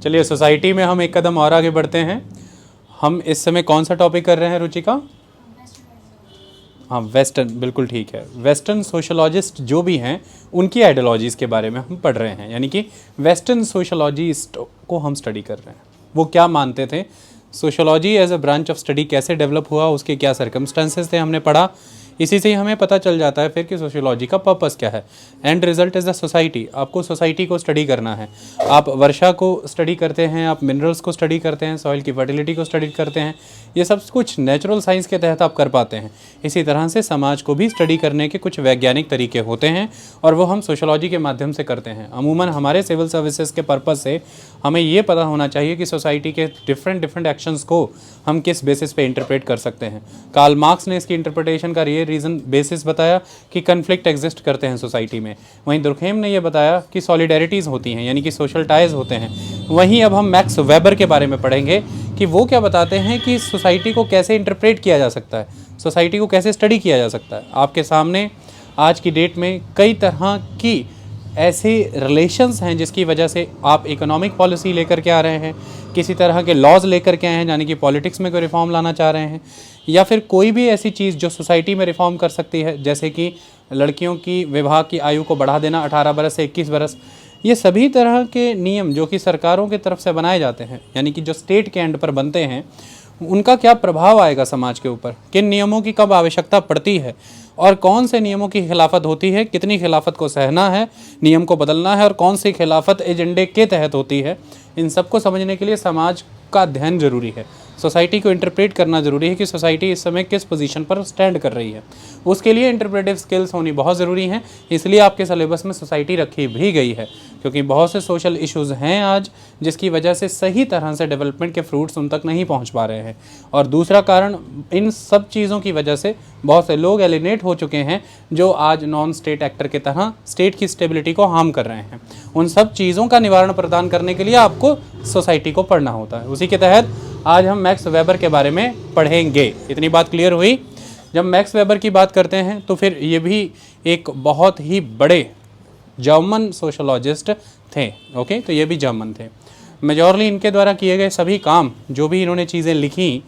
चलिए सोसाइटी में हम एक कदम और आगे बढ़ते हैं। हम इस समय कौन सा टॉपिक कर रहे हैं रुचिका? हाँ, वेस्टर्न, बिल्कुल ठीक है। वेस्टर्न सोशलॉजिस्ट जो भी हैं उनकी आइडियोलॉजीज़ के बारे में हम पढ़ रहे हैं, यानी कि वेस्टर्न सोशलॉजिस्ट को हम स्टडी कर रहे हैं। वो क्या मानते थे, sociology as a branch of study कैसे डेवलप हुआ, उसके क्या सर्कमस्टेंसेस थे, हमने पढ़ा। इसी से ही हमें पता चल जाता है फिर कि सोशियोलॉजी का पर्पस क्या है। And result is the society. आपको सोसाइटी को स्टडी करना है। आप वर्षा को स्टडी करते हैं, आप मिनरल्स को स्टडी करते हैं, सॉइल की फर्टिलिटी को स्टडी करते हैं। ये सब कुछ नेचुरल साइंस के तहत आप कर पाते हैं। इसी तरह से समाज को भी स्टडी करने के कुछ वैज्ञानिक तरीके होते हैं और वो हम सोशियोलॉजी के माध्यम से करते हैं। अमूमन हमारे सिविल सर्विसेज के पर्पस से हमें ये पता होना चाहिए कि सोसाइटी के डिफरेंट एक्शंस को हम किस बेसिस पे इंटरप्रेट कर सकते हैं। कार्ल मार्क्स ने इसकी इंटरप्रिटेशन का ये रीज़न बेसिस बताया कि कन्फ्लिक्ट एग्जिस्ट करते हैं सोसाइटी में। वहीं दुर्खेम ने यह बताया कि सॉलिडेरिटीज़ होती हैं, यानी कि सोशल टाइज होते हैं। वहीं अब हम मैक्स वेबर के बारे में पढ़ेंगे कि वो क्या बताते हैं कि सोसाइटी को कैसे इंटरप्रेट किया जा सकता है, सोसाइटी को कैसे स्टडी किया जा सकता है। आपके सामने आज की डेट में कई तरह की ऐसे रिलेशंस हैं जिसकी वजह से आप इकोनॉमिक पॉलिसी लेकर के आ रहे हैं, किसी तरह के लॉज लेकर के आए हैं, यानी कि पॉलिटिक्स में कोई रिफॉर्म लाना चाह रहे हैं, या फिर कोई भी ऐसी चीज़ जो सोसाइटी में रिफॉर्म कर सकती है, जैसे कि लड़कियों की विवाह की आयु को बढ़ा देना 18 बरस से 21 बरस। ये सभी तरह के नियम जो कि सरकारों की तरफ से बनाए जाते हैं, यानी कि जो स्टेट के एंड पर बनते हैं, उनका क्या प्रभाव आएगा समाज के ऊपर, किन नियमों की कब आवश्यकता पड़ती है और कौन से नियमों की खिलाफत होती है, कितनी खिलाफत को सहना है, नियम को बदलना है और कौन सी खिलाफत एजेंडे के तहत होती है। इन सब को समझने के लिए समाज का अध्ययन जरूरी है। सोसाइटी को इंटरप्रेट करना ज़रूरी है कि सोसाइटी इस समय किस पोजीशन पर स्टैंड कर रही है। उसके लिए इंटरप्रेटिव स्किल्स होनी बहुत ज़रूरी हैं। इसलिए आपके सिलेबस में सोसाइटी रखी भी गई है, क्योंकि बहुत से सोशल इश्यूज़ हैं आज जिसकी वजह से सही तरह से डेवलपमेंट के फ्रूट्स उन तक नहीं पहुंच पा रहे हैं। और दूसरा कारण, इन सब चीज़ों की वजह से बहुत से लोग एलिनेट हो चुके हैं जो आज नॉन स्टेट एक्टर की तरह स्टेट की स्टेबिलिटी को हार्म कर रहे हैं। उन सब चीज़ों का निवारण प्रदान करने के लिए आपको सोसाइटी को पढ़ना होता है। उसी के तहत आज हम मैक्स वेबर के बारे में पढ़ेंगे। इतनी बात क्लियर हुई। जब मैक्स वेबर की बात करते हैं तो फिर ये भी एक बहुत ही बड़े जर्मन सोशलॉजिस्ट थे। ओके, तो ये भी जर्मन थे। मेजॉरली इनके द्वारा किए गए सभी काम, जो भी इन्होंने चीज़ें लिखी,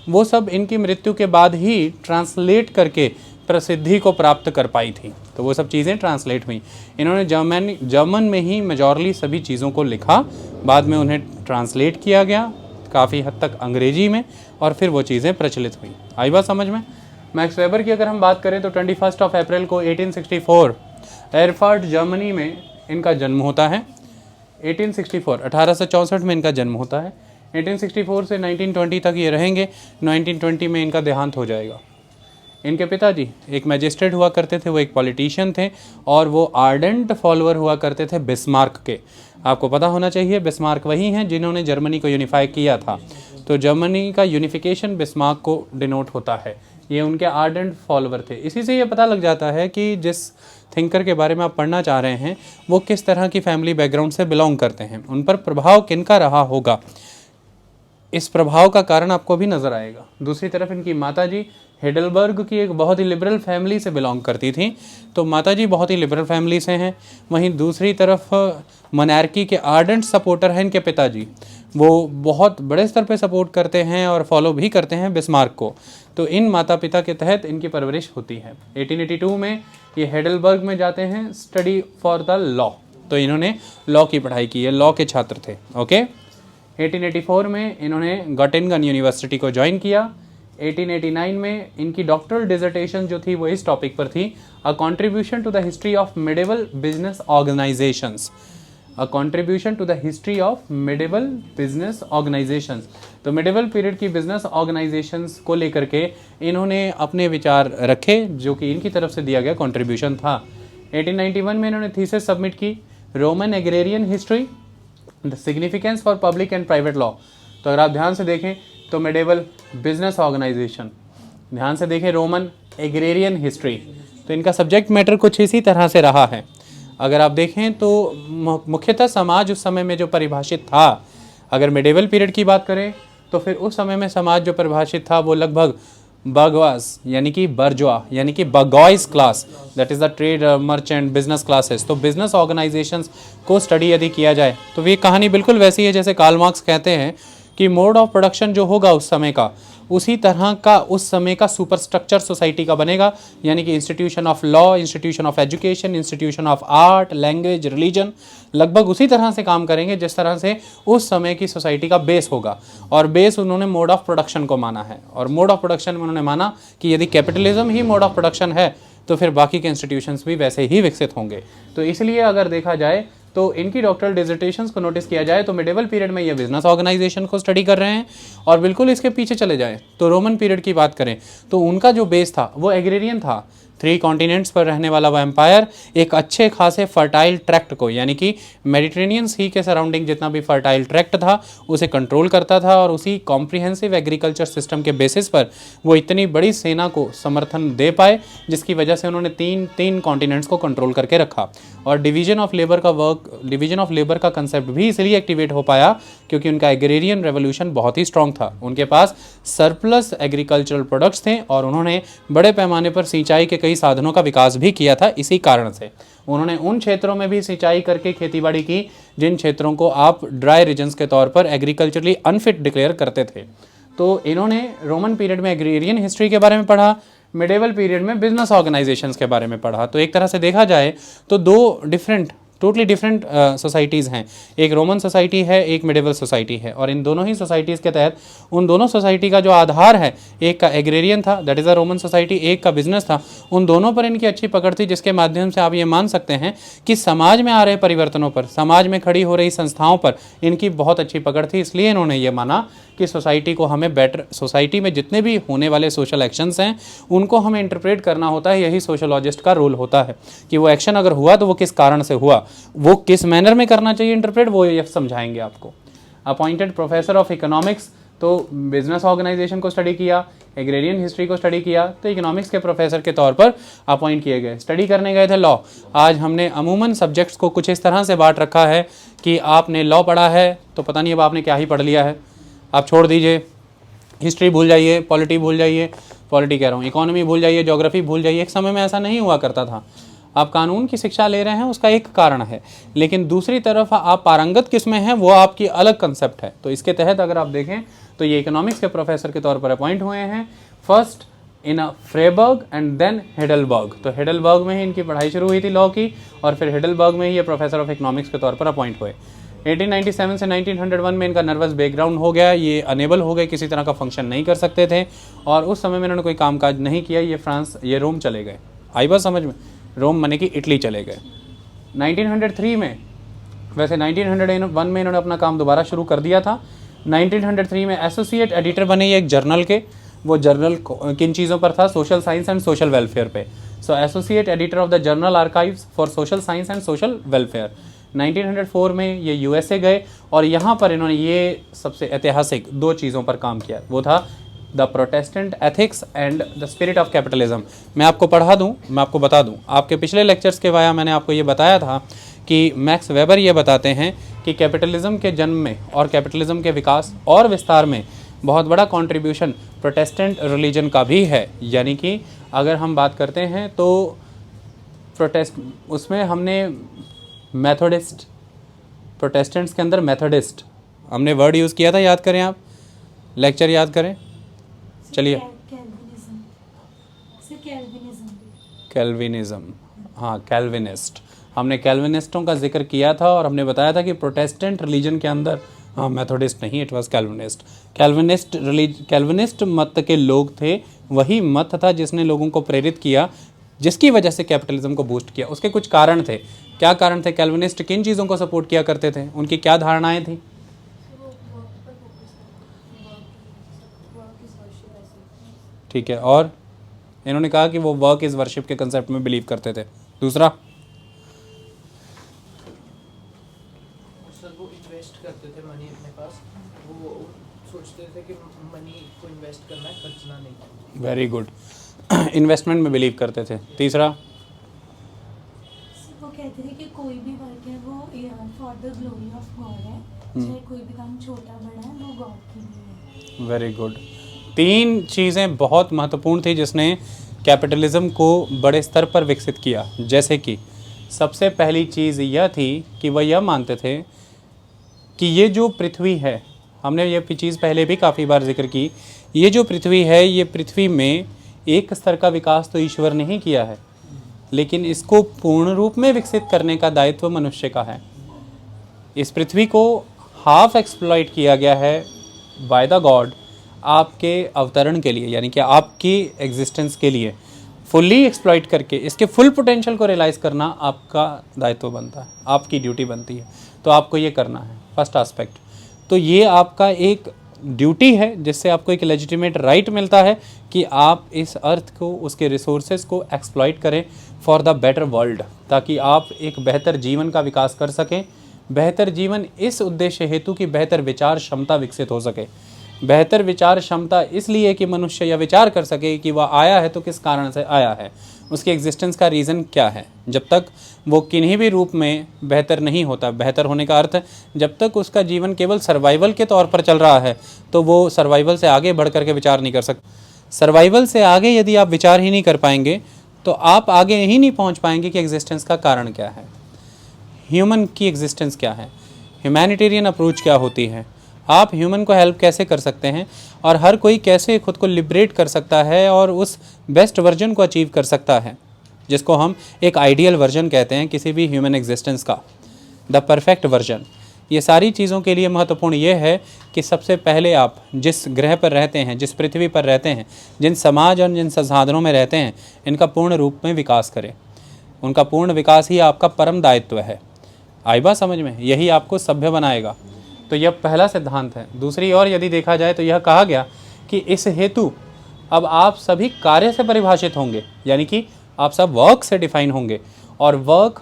वो सब इनकी मृत्यु के बाद ही ट्रांसलेट करके प्रसिद्धि को प्राप्त कर पाई थी। तो वो सब चीज़ें ट्रांसलेट हुई। इन्होंने जर्मन में ही मेजॉरली सभी चीज़ों को लिखा, बाद में उन्हें ट्रांसलेट किया गया काफ़ी हद तक अंग्रेजी में, और फिर वो चीज़ें प्रचलित हुई। आई बात समझ में? मैक्स वेबर की अगर हम बात करें तो 21 अप्रैल को 1864 एरफर्ट जर्मनी में इनका जन्म होता है। 1864 में इनका जन्म होता है। 1864 से 1920 तक ये रहेंगे। 1920 में इनका देहांत हो जाएगा। इनके पिताजी एक मैजिस्ट्रेट हुआ करते थे, वो एक पॉलिटिशियन थे और वो आर्डेंट फॉलोअर हुआ करते थे बिस्मार्क के। आपको पता होना चाहिए बिस्मार्क वही हैं जिन्होंने जर्मनी को यूनिफाई किया था। तो जर्मनी का यूनिफिकेशन बिस्मार्क को डिनोट होता है। ये उनके आर्डेंट फॉलोअर थे। इसी से ये पता लग जाता है कि जिस थिंकर के बारे में आप पढ़ना चाह रहे हैं वो किस तरह की फैमिली बैकग्राउंड से बिलोंग करते हैं, उन पर प्रभाव किनका रहा होगा। इस प्रभाव का कारण आपको भी नज़र आएगा। दूसरी तरफ इनकी माताजी हेडलबर्ग की एक बहुत ही लिबरल फैमिली से बिलोंग करती थी, तो माताजी बहुत ही लिबरल फैमिली से हैं। वहीं दूसरी तरफ मोनार्की के आर्डेंट सपोर्टर हैं इनके पिताजी, वो बहुत बड़े स्तर पे सपोर्ट करते हैं और फॉलो भी करते हैं बिस्मार्क को। तो इन माता पिता के तहत इनकी परवरिश होती है। 1882 में ये हेडलबर्ग में जाते हैं स्टडी फॉर द लॉ। तो इन्होंने लॉ की पढ़ाई की है, लॉ के छात्र थे। ओके, 1884 में इन्होंने गॉटिंगन यूनिवर्सिटी को ज्वाइन किया। 1889 में इनकी डॉक्टरल डिसर्टेशन जो थी वो इस टॉपिक पर थी, a contribution to the history of medieval business organisations. A contribution to the history of medieval business organisations. तो मिडिवल पीरियड की बिजनेस ऑर्गेनाइजेशंस को लेकर के इन्होंने अपने विचार रखे, जो कि इनकी तरफ से दिया गया कॉन्ट्रीब्यूशन था। 1891 में इन्होंने थीसिस सबमिट की, Roman agrarian history, the significance for public and private law. तो अगर आप ध्यान से देखें तो मिडिवल बिजनेस ऑर्गेनाइजेशन, ध्यान से देखें रोमन एग्रेरियन हिस्ट्री, तो इनका सब्जेक्ट मैटर कुछ इसी तरह से रहा है। अगर आप देखें तो मुख्यतः समाज उस समय में जो परिभाषित था, अगर मिडिवल पीरियड की बात करें तो फिर उस समय में समाज जो परिभाषित था वो लगभग बर्गवास यानी कि बर्जुआ यानी कि bourgeois class, that is the trade merchant business classes. तो बिजनेस ऑर्गेनाइजेशंस को स्टडी यदि किया जाए तो ये कहानी बिल्कुल वैसी है जैसे कार्ल मार्क्स कहते हैं कि मोड ऑफ प्रोडक्शन जो होगा उस समय का, उसी तरह का उस समय का सुपरस्ट्रक्चर सोसाइटी का बनेगा, यानी कि institution of law, institution of education, institution of art, language, religion लगभग उसी तरह से काम करेंगे जिस तरह से उस समय की सोसाइटी का बेस होगा। और बेस उन्होंने मोड ऑफ प्रोडक्शन को माना है, और मोड ऑफ प्रोडक्शन में उन्होंने माना कि यदि capitalism he mode of production है तो फिर बाकी के इंस्टीट्यूशंस भी वैसे ही विकसित होंगे। तो इसलिए अगर देखा जाए तो इनकी डॉक्टरल डिसर्टेशंस को नोटिस किया जाए तो मिडिवल पीरियड में ये बिजनेस ऑर्गेनाइजेशन को स्टडी कर रहे हैं, और बिल्कुल इसके पीछे चले जाएं तो रोमन पीरियड की बात करें तो उनका जो बेस था वो एग्रेरियन था। 3 कॉन्टिनेंट्स पर रहने वाला वो एम्पायर एक अच्छे खासे फर्टाइल ट्रैक्ट को, यानी कि मेडिटेरेनियन सी के सराउंडिंग जितना भी फर्टाइल ट्रैक्ट था उसे कंट्रोल करता था, और उसी कॉम्प्रिहेंसिव एग्रीकल्चर सिस्टम के बेसिस पर वो इतनी बड़ी सेना को समर्थन दे पाए, जिसकी वजह से उन्होंने तीन कॉन्टिनेंट्स को कंट्रोल करके रखा। और डिवीजन ऑफ लेबर का कंसेप्ट भी इसलिए एक्टिवेट हो पाया क्योंकि उनका एग्रेरियन रेवोल्यूशन बहुत ही स्ट्रॉन्ग था। उनके पास सरप्लस एग्रीकल्चरल प्रोडक्ट्स थे और उन्होंने बड़े पैमाने पर सिंचाई के कई साधनों का विकास भी किया था। इसी कारण से उन्होंने उन क्षेत्रों में भी सिंचाई करके खेतीबाड़ी की जिन क्षेत्रों को आप ड्राई रीजन्स के तौर पर एग्रीकल्चरली अनफिट डिक्लेयर करते थे। तो इन्होंने रोमन पीरियड में एग्रेरियन हिस्ट्री के बारे में पढ़ा, मिडिवल पीरियड में बिजनेस ऑर्गेनाइजेशंस के बारे में पढ़ा। तो एक तरह से देखा जाए तो दो टोटली डिफरेंट सोसाइटीज़ हैं, एक रोमन सोसाइटी है, एक मिडिवल सोसाइटी है, और इन दोनों ही सोसाइटीज़ के तहत उन दोनों सोसाइटी का जो आधार है, एक का एग्रेरियन था that is a Roman society, एक का बिजनेस था, उन दोनों पर इनकी अच्छी पकड़ थी, जिसके माध्यम से आप ये मान सकते हैं कि समाज में आ रहे परिवर्तनों पर, समाज में खड़ी हो रही संस्थाओं पर इनकी बहुत अच्छी पकड़ थी। इसलिए इन्होंने ये माना कि सोसाइटी को हमें बेटर, सोसाइटी में जितने भी होने वाले सोशल एक्शंस हैं उनको हमें इंटरप्रेट करना होता है। यही सोशोलॉजिस्ट का रोल होता है कि वो एक्शन अगर हुआ तो वो किस कारण से हुआ, वो किस मैनर में करना चाहिए इंटरप्रेट, वो ये समझाएंगे आपको। अपॉइंटेड प्रोफेसर ऑफ इकोनॉमिक्स, तो बिजनेस ऑर्गेनाइजेशन को स्टडी किया, एग्रेरियन हिस्ट्री को स्टडी किया, तो इकोनॉमिक्स के प्रोफेसर के तौर पर अपॉइंट किए गए। स्टडी करने गए थे लॉ। आज हमने अमूमन सब्जेक्ट्स को कुछ इस तरह से बांट रखा है कि आपने लॉ पढ़ा है तो पता नहीं अब आपने क्या ही पढ़ लिया है, आप छोड़ दीजिए, हिस्ट्री भूल जाइए, पॉलिटी भूल जाइए, पॉलिटी कह रहा हूँ, इकोनॉमी भूल जाइए, ज्योग्राफी भूल जाइए। एक समय में ऐसा नहीं हुआ करता था। आप कानून की शिक्षा ले रहे हैं उसका एक कारण है, लेकिन दूसरी तरफ आप पारंगत किस में हैं वो आपकी अलग कंसेप्ट है। तो इसके तहत अगर आप देखें तो ये इकोनॉमिक्स के प्रोफेसर के तौर पर अपॉइंट हुए हैं, first in Freiburg and then Heidelberg. तो हेडलबर्ग में ही इनकी पढ़ाई शुरू हुई थी लॉ की, और फिर हेडलबर्ग में ही ये प्रोफेसर ऑफ इकोनॉमिक्स के तौर पर अपॉइंट हुए। 1897 से 1901 में इनका नर्वस बैकग्राउंड हो गया, ये अनेबल हो गए, किसी तरह का फंक्शन नहीं कर सकते थे, और उस समय में इन्होंने कोई कामकाज नहीं किया। ये रोम चले गए। आई बात समझ में? रोम माने कि इटली चले गए। 1903 में, वैसे 1901 में इन्होंने अपना काम दोबारा शुरू कर दिया था। 1903 में एसोसिएट एडिटर बने ये एक जर्नल के। वो जर्नल किन चीज़ों पर था? Social science and social welfare पे। So associate editor of the journal archives for social science and social welfare. 1904 में ये यूएसए गए, और यहाँ पर इन्होंने ये सबसे ऐतिहासिक 2 चीज़ों पर काम किया। वो था the Protestant ethics and the spirit of capitalism. मैं आपको पढ़ा दूँ, मैं आपको बता दूँ, आपके पिछले लेक्चर्स के वाया मैंने आपको ये बताया था कि मैक्स वेबर ये बताते हैं कि कैपिटलिज्म के जन्म में और कैपिटलिज्म के विकास और विस्तार में बहुत बड़ा कंट्रीब्यूशन प्रोटेस्टेंट रिलीजन का भी है। यानी कि अगर हम बात करते हैं तो उसमें हमने मेथोडिस्ट, प्रोटेस्टेंट्स के अंदर मेथोडिस्ट हमने वर्ड यूज़ किया था, याद करें आप, लेक्चर याद करें। चलिए, कैल्विनिज्म, हाँ कैल्विनिस्ट, हमने कैल्विनिस्टों का जिक्र किया था, और हमने बताया था कि प्रोटेस्टेंट रिलीजन के अंदर, हाँ मेथोडिस्ट नहीं, इट वाज कैल्विनिस्ट। कैल्विनिस्ट मत के लोग थे, वही मत था जिसने लोगों को प्रेरित किया, जिसकी वजह से कैपिटलिज्म को बूस्ट किया। उसके कुछ कारण थे। क्या कारण थे? कैल्विनिस्ट किन चीज़ों को सपोर्ट किया करते थे, उनकी क्या धारणाएं थी? ठीक है, और इन्होंने कहा कि वो वर्क इज़ वर्शिप के कंसेप्ट में बिलीव करते थे। दूसरा, वो इन्वेस्ट करते थे मनी अपने पास, वो सोचते थे कि मनी को इन्वेस्ट करना है, खर्चना नहीं। वेरी गुड, इन्वेस्टमेंट में बिलीव करते थे। तीसरा, वो कहते थे कि कोई भी वर्क है वो for the glory of God है, चाहे कोई भी काम छोटा बड़ा है वो गॉड के लिए है। Very good. 3 चीज़ें बहुत महत्वपूर्ण थी जिसने कैपिटलिज्म को बड़े स्तर पर विकसित किया। जैसे कि सबसे पहली चीज़ यह थी कि वह यह मानते थे कि ये जो पृथ्वी है, हमने ये चीज़ पहले भी काफ़ी बार जिक्र की, ये जो पृथ्वी है, ये पृथ्वी में एक स्तर का विकास तो ईश्वर ने ही किया है, लेकिन इसको पूर्ण रूप में विकसित करने का दायित्व मनुष्य का है। इस पृथ्वी को हाफ एक्सप्लॉइट किया गया है बाय द गॉड आपके अवतरण के लिए, यानी कि आपकी एग्जिस्टेंस के लिए। फुल्ली एक्सप्लॉइट करके इसके फुल पोटेंशियल को रियलाइज़ करना आपका दायित्व बनता है, आपकी ड्यूटी बनती है। तो आपको ये करना है, फर्स्ट एस्पेक्ट। तो ये आपका एक ड्यूटी है जिससे आपको एक लेजिटिमेट राइट मिलता है कि आप इस अर्थ को, उसके रिसोर्सेज को एक्सप्लॉइट करें फॉर द बेटर वर्ल्ड, ताकि आप एक बेहतर जीवन का विकास कर सकें। बेहतर जीवन इस उद्देश्य हेतु कि बेहतर विचार क्षमता विकसित हो सके। बेहतर विचार क्षमता इसलिए कि मनुष्य यह विचार कर सके कि वह आया है तो किस कारण से आया है, उसकी एग्जिस्टेंस का रीज़न क्या है। जब तक वो किन्हीं भी रूप में बेहतर नहीं होता, बेहतर होने का अर्थ जब तक उसका जीवन केवल सर्वाइवल के तौर पर चल रहा है, तो वो सर्वाइवल से आगे बढ़ कर के विचार नहीं कर सकता। सर्वाइवल से आगे यदि आप विचार ही नहीं कर पाएंगे तो आप आगे ही नहीं पहुंच पाएंगे कि एग्जिस्टेंस का कारण क्या है, ह्यूमन की एग्जिस्टेंस क्या है, ह्यूमैनिटेरियन अप्रोच क्या होती है, आप ह्यूमन को हेल्प कैसे कर सकते हैं, और हर कोई कैसे खुद को लिबरेट कर सकता है और उस बेस्ट वर्जन को अचीव कर सकता है, जिसको हम एक आइडियल वर्जन कहते हैं किसी भी ह्यूमन एग्जिस्टेंस का, द परफेक्ट वर्जन। ये सारी चीज़ों के लिए महत्वपूर्ण ये है कि सबसे पहले आप जिस ग्रह पर रहते हैं, जिस पृथ्वी पर रहते हैं, जिन समाज और जिन संसाधनों में रहते हैं, इनका पूर्ण रूप में विकास करें। उनका पूर्ण विकास ही आपका परम दायित्व है। आई बात समझ में? यही आपको सभ्य बनाएगा। तो यह पहला सिद्धांत है। दूसरी ओर यदि देखा जाए तो यह कहा गया कि इस हेतु अब आप सभी कार्य से परिभाषित होंगे, यानी कि आप सब वर्क से डिफाइन होंगे, और वर्क,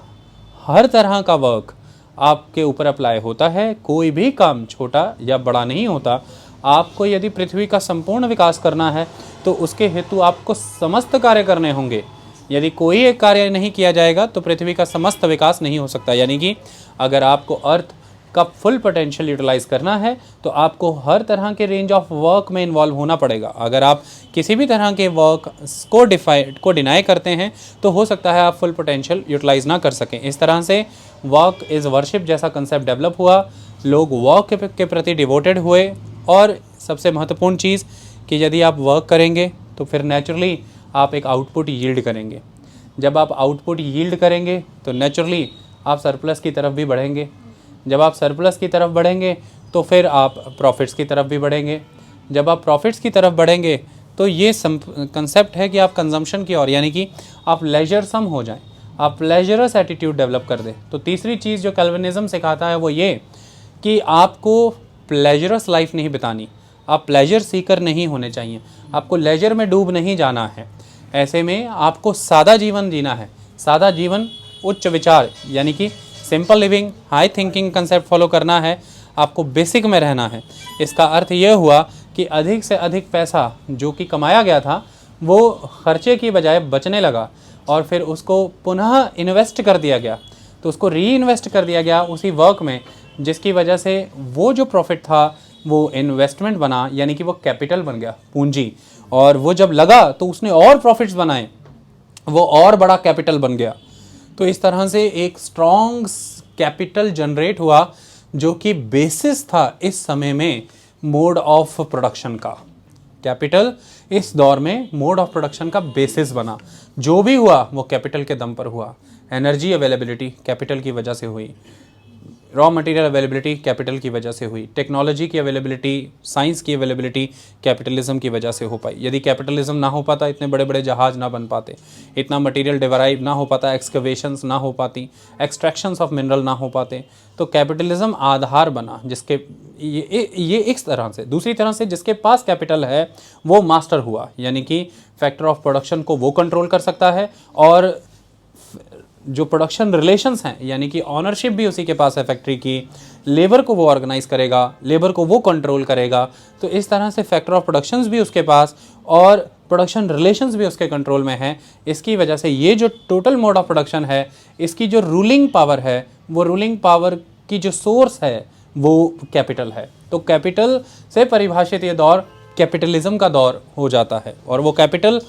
हर तरह का वर्क आपके ऊपर अप्लाई होता है। कोई भी काम छोटा या बड़ा नहीं होता। आपको यदि पृथ्वी का संपूर्ण विकास करना है तो उसके हेतु आपको समस्त कार्य करने होंगे। यदि कोई एक कार्य नहीं किया जाएगा तो पृथ्वी का समस्त विकास नहीं हो सकता। यानी कि अगर आपको अर्थ का फुल पोटेंशियल यूटिलाइज करना है तो आपको हर तरह के रेंज ऑफ वर्क में इन्वॉल्व होना पड़ेगा। अगर आप किसी भी तरह के वर्क को डिनाई करते हैं तो हो सकता है आप फुल पोटेंशियल यूटिलाइज ना कर सकें। इस तरह से वर्क इज़ वर्शिप जैसा कंसेप्ट डेवलप हुआ, लोग वर्क के प्रति डिवोटेड हुए। और सबसे महत्वपूर्ण चीज़ कि यदि आप वर्क करेंगे तो फिर नेचुरली आप एक आउटपुट यील्ड करेंगे। जब आप आउटपुट यील्ड करेंगे तो नेचुरली आप सरप्लस की तरफ भी बढ़ेंगे। जब आप सरप्लस की तरफ बढ़ेंगे तो फिर आप प्रॉफिट्स की तरफ भी बढ़ेंगे। जब आप प्रॉफिट्स की तरफ बढ़ेंगे तो ये कंसेप्ट है कि आप कंजम्पशन की ओर, यानी कि आप लेजर सम हो जाएं, आप प्लेजरस एटीट्यूड डेवलप कर दें। तो तीसरी चीज़ जो कैल्विनिज्म सिखाता है वो ये कि आपको प्लेजरस लाइफ नहीं बितानी, आप प्लेजर सीकर नहीं होने चाहिए, आपको लेजर में डूब नहीं जाना है। ऐसे में आपको सादा जीवन जीना है। सादा जीवन, उच्च विचार, यानी कि simple living, high thinking concept follow करना है। आपको बेसिक में रहना है। इसका अर्थ यह हुआ कि अधिक से अधिक पैसा जो कि कमाया गया था वो खर्चे की बजाय बचने लगा और फिर उसको पुनः इन्वेस्ट कर दिया गया। तो उसको री इन्वेस्ट कर दिया गया उसी वर्क में, जिसकी वजह से वो जो प्रॉफिट था वो इन्वेस्टमेंट बना, यानी कि वो कैपिटल बन गया, पूंजी। और वो जब लगा तो उसने और प्रॉफिट्स बनाए, वो और बड़ा कैपिटल बन गया। तो इस तरह से एक स्ट्रॉन्ग कैपिटल जनरेट हुआ जो कि बेसिस था इस समय में मोड ऑफ प्रोडक्शन का। कैपिटल इस दौर में मोड ऑफ प्रोडक्शन का बेसिस बना। जो भी हुआ वो कैपिटल के दम पर हुआ। एनर्जी अवेलेबिलिटी कैपिटल की वजह से हुई, रॉ मटेरियल अवेलेबिलिटी कैपिटल की वजह से हुई, टेक्नोलॉजी की अवेलेबिलिटी, साइंस की अवेलेबिलिटी कैपिटलिज्म की वजह से हो पाई। यदि कैपिटलिज्म ना हो पाता इतने बड़े बड़े जहाज ना बन पाते, इतना मटेरियल डिराइव ना हो पाता, एक्सकवेशंस ना हो पाती, एक्सट्रैक्शंस ऑफ मिनरल ना हो पाते। तो कैपिटलिज्म आधार बना जिसके ये एक तरह से। दूसरी तरह से जिसके पास कैपिटल है वो मास्टर हुआ, यानी कि फैक्टर ऑफ प्रोडक्शन को वो कंट्रोल कर सकता है और जो प्रोडक्शन रिलेशंस हैं, यानी कि ऑनरशिप भी उसी के पास है फैक्ट्री की, लेबर को वो ऑर्गेनाइज करेगा, लेबर को वो कंट्रोल करेगा। तो इस तरह से फैक्टर ऑफ प्रोडक्शंस भी उसके पास और प्रोडक्शन रिलेशंस भी उसके कंट्रोल में है। इसकी वजह से ये जो टोटल मोड ऑफ प्रोडक्शन है, इसकी जो रूलिंग पावर है, वो रूलिंग पावर की जो सोर्स है वो कैपिटल है। तो कैपिटल से परिभाषित ये दौर कैपिटलिज्म का दौर हो जाता है। और वो कैपिटल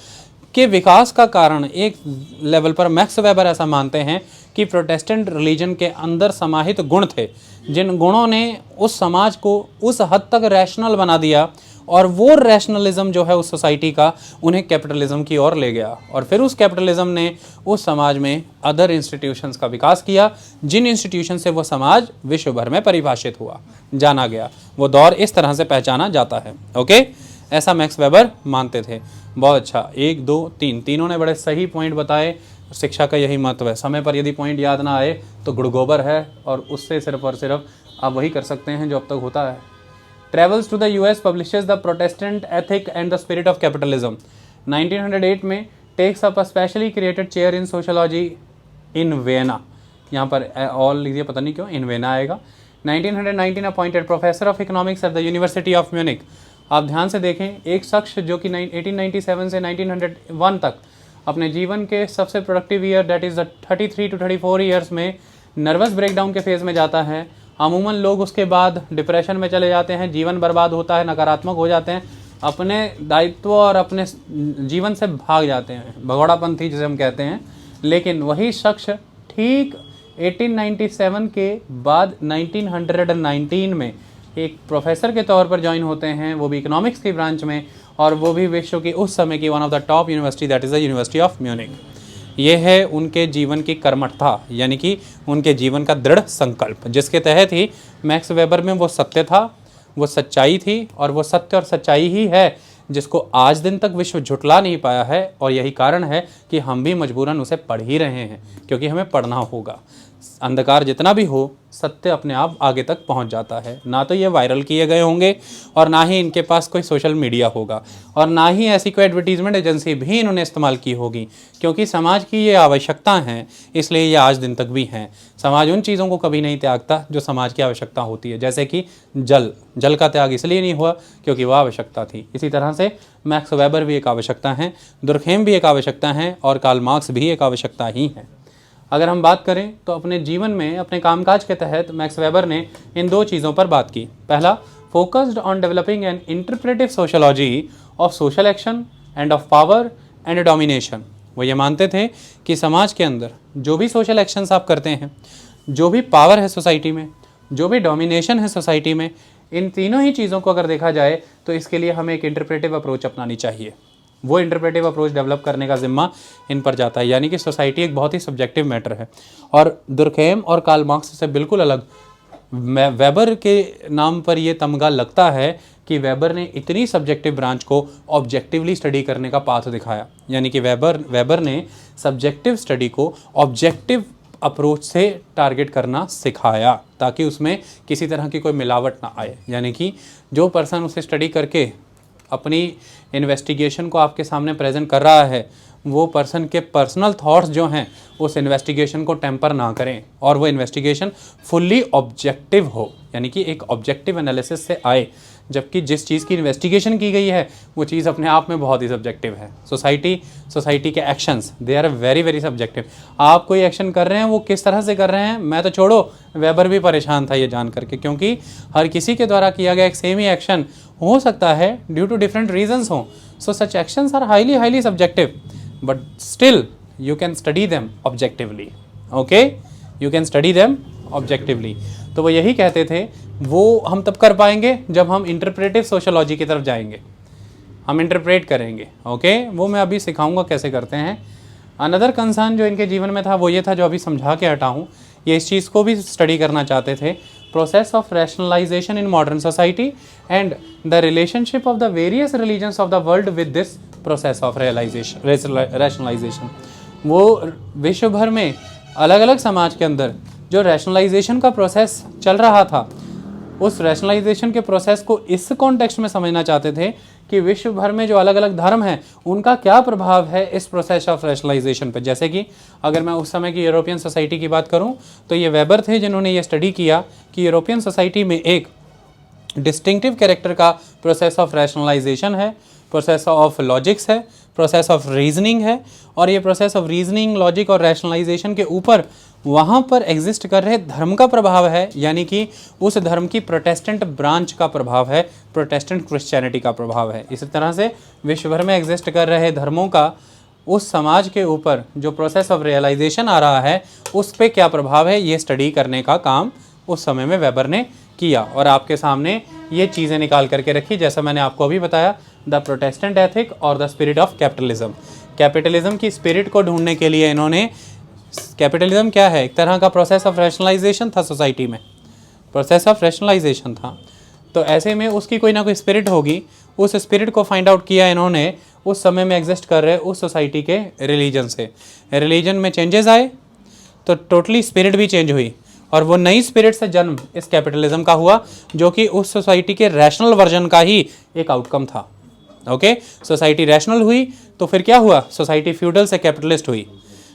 के विकास का कारण एक लेवल पर मैक्स वेबर ऐसा मानते हैं कि प्रोटेस्टेंट रिलीजन के अंदर समाहित गुण थे, जिन गुणों ने उस समाज को उस हद तक रैशनल बना दिया, और वो रैशनलिज्म जो है उस सोसाइटी का उन्हें कैपिटलिज्म की ओर ले गया। और फिर उस कैपिटलिज्म ने उस समाज में अदर इंस्टीट्यूशंस का विकास किया, जिन इंस्टीट्यूशन से वो समाज विश्व भर में परिभाषित हुआ, जाना गया। वो दौर इस तरह से पहचाना जाता है। ओके, ऐसा मैक्स वेबर मानते थे। बहुत अच्छा, 1 2 3 तीनों ने बड़े सही पॉइंट बताए। शिक्षा का यही महत्व है। समय पर यदि पॉइंट याद ना आए तो गुड़गोबर है, और उससे सिर्फ और सिर्फ आप वही कर सकते हैं जो अब तक होता है। Travels to the US publishes the Protestant Ethic and the Spirit of Capitalism. 1908 में takes up a specially created chair in sociology in Vienna. यहाँ पर ऑल लिखिए, पता नहीं क्यों इन वेना आएगा। 1919 appointed professor of economics at the university of Munich. आप ध्यान से देखें, एक शख्स जो कि 1897 से 1901 तक अपने जीवन के सबसे productive year that is the 33 to 34 years में नर्वस ब्रेकडाउन के फेज़ में जाता है। अमूमन लोग उसके बाद डिप्रेशन में चले जाते हैं, जीवन बर्बाद होता है, नकारात्मक हो जाते हैं, अपने दायित्व और अपने जीवन से भाग जाते हैं, भगोड़ापंथी जिसे हम कहते हैं। लेकिन वही शख्स ठीक 1897 के बाद 1919 में एक प्रोफेसर के तौर पर ज्वाइन होते हैं, वो भी इकोनॉमिक्स की ब्रांच में, और वो भी विश्व की उस समय की one of the top university that is the university of Munich. ये है उनके जीवन की कर्मठता, यानी कि उनके जीवन का दृढ़ संकल्प, जिसके तहत ही मैक्स वेबर में वो सत्य था, वो सच्चाई थी, और वो सत्य और सच्चाई ही है जिसको आज दिन तक विश्व झुटला नहीं पाया है। और यही कारण है कि हम भी मजबूरन उसे पढ़ ही रहे हैं, क्योंकि हमें पढ़ना होगा। अंधकार जितना भी हो, सत्य अपने आप आगे तक पहुंच जाता है। ना तो ये वायरल किए गए होंगे, और ना ही इनके पास कोई सोशल मीडिया होगा, और ना ही ऐसी कोई एडवर्टीजमेंट एजेंसी भी इन्होंने इस्तेमाल की होगी, क्योंकि समाज की ये आवश्यकता है, इसलिए ये आज दिन तक भी हैं। समाज उन चीज़ों को कभी नहीं त्यागता जो समाज की आवश्यकता होती है, जैसे कि जल का त्याग इसलिए नहीं हुआ क्योंकि वह आवश्यकता थी। इसी तरह से मैक्स वेबर भी एक आवश्यकता है, दुर्खेम भी एक आवश्यकता है, और कार्ल मार्क्स भी एक आवश्यकता ही है। अगर हम बात करें तो अपने जीवन में, अपने कामकाज के तहत मैक्स वेबर ने इन 2 चीज़ों पर बात की। पहला, focused on developing N interpretive sociology of social action end of power and domination. वो ये मानते थे कि समाज के अंदर जो भी सोशल एक्शंस आप करते हैं, जो भी पावर है सोसाइटी में, जो भी डोमिनेशन है सोसाइटी में, इन तीनों ही चीज़ों को अगर देखा जाए तो इसके लिए हमें एक इंटरप्रेटिव अप्रोच अपनानी चाहिए। वो इंटरप्रेटिव अप्रोच डेवलप करने का जिम्मा इन पर जाता है, यानी कि सोसाइटी एक बहुत ही सब्जेक्टिव मैटर है। और दुर्खेम और कार्ल मार्क्स से बिल्कुल अलग वेबर के नाम पर ये तमगा लगता है कि वेबर ने इतनी सब्जेक्टिव ब्रांच को ऑब्जेक्टिवली स्टडी करने का पाथ दिखाया, यानी कि वेबर ने सब्जेक्टिव स्टडी को ऑब्जेक्टिव अप्रोच से टारगेट करना सिखाया, ताकि उसमें किसी तरह की कोई मिलावट ना आए। यानी कि जो पर्सन उसे स्टडी करके अपनी इन्वेस्टिगेशन को आपके सामने प्रेजेंट कर रहा है, वो पर्सन के पर्सनल थॉट्स जो हैं उस इन्वेस्टिगेशन को टेम्पर ना करें, और वो इन्वेस्टिगेशन फुल्ली ऑब्जेक्टिव हो, यानी कि एक ऑब्जेक्टिव एनालिसिस से आए। जबकि जिस चीज़ की इन्वेस्टिगेशन की गई है वो चीज़ अपने आप में बहुत ही सब्जेक्टिव है। सोसाइटी के actions they are very very subjective. आप कोई एक्शन कर रहे हैं, वो किस तरह से कर रहे हैं, मैं तो छोड़ो, वेबर भी परेशान था ये जान करके, क्योंकि हर किसी के द्वारा किया गया एक सेम ही एक्शन हो सकता है ड्यू टू डिफरेंट रीजंस हों। So such actions are highly subjective, but still you can study them objectively. Okay, you can study them objectively. तो वो यही कहते थे, वो हम तब कर पाएंगे जब हम इंटरप्रेटिव सोशोलॉजी की तरफ जाएंगे, हम इंटरप्रेट करेंगे। ओके, वो मैं अभी सिखाऊंगा कैसे करते हैं। अनदर कंसर्न जो इनके जीवन में था वो ये था, जो अभी समझा के हटा हूँ, ये इस चीज़ को भी स्टडी करना चाहते थे, process of rationalisation in modern society and the relationship of the various religions of the world with this process of rationalisation. वो विश्व भर में अलग अलग समाज के अंदर जो रैशनलाइजेशन का प्रोसेस चल रहा था, उस रैशनलाइजेशन के प्रोसेस को इस कॉन्टेक्स्ट में समझना चाहते थे कि विश्व भर में जो अलग अलग धर्म हैं उनका क्या प्रभाव है इस प्रोसेस ऑफ रैशनलाइजेशन पर। जैसे कि अगर मैं उस समय की यूरोपियन सोसाइटी की बात करूं तो ये वेबर थे जिन्होंने ये स्टडी किया कि यूरोपियन सोसाइटी में एक डिस्टिंक्टिव कैरेक्टर का प्रोसेस ऑफ रैशनलाइजेशन है, प्रोसेस ऑफ लॉजिक्स है, प्रोसेस ऑफ रीजनिंग है, और ये प्रोसेस ऑफ रीजनिंग, लॉजिक और रैशनलाइजेशन के ऊपर वहाँ पर एग्जिस्ट कर रहे धर्म का प्रभाव है, यानी कि उस धर्म की प्रोटेस्टेंट ब्रांच का प्रभाव है, प्रोटेस्टेंट क्रिश्चियनिटी का प्रभाव है। इसी तरह से विश्व भर में एग्जिस्ट कर रहे धर्मों का उस समाज के ऊपर जो प्रोसेस ऑफ रियलाइजेशन आ रहा है उस पे क्या प्रभाव है, ये स्टडी करने का काम उस समय में वेबर ने किया। और आपके सामने ये चीज़ें निकाल करके रखी, जैसा मैंने आपको अभी बताया, द प्रोटेस्टेंट एथिक और the spirit of capitalism. Capitalism की स्पिरिट को ढूंढने के लिए इन्होंने, कैपिटलिज्म क्या है, एक तरह का प्रोसेस ऑफ रैशनलाइजेशन था सोसाइटी में, प्रोसेस ऑफ रैशनलाइजेशन था, तो ऐसे में उसकी कोई ना कोई स्पिरिट होगी, उस स्पिरिट को फाइंड आउट किया इन्होंने उस समय में एग्जिस्ट कर रहे उस सोसाइटी के रिलीजन से। रिलीजन में चेंजेस आए तो टोटली स्पिरिट भी चेंज हुई, और वो नई स्पिरिट से जन्म इस कैपिटलिज्म का हुआ, जो कि उस सोसाइटी के रैशनल वर्जन का ही एक आउटकम था। ओके, सोसाइटी रैशनल हुई तो फिर क्या हुआ, सोसाइटी फ्यूडल से कैपिटलिस्ट हुई,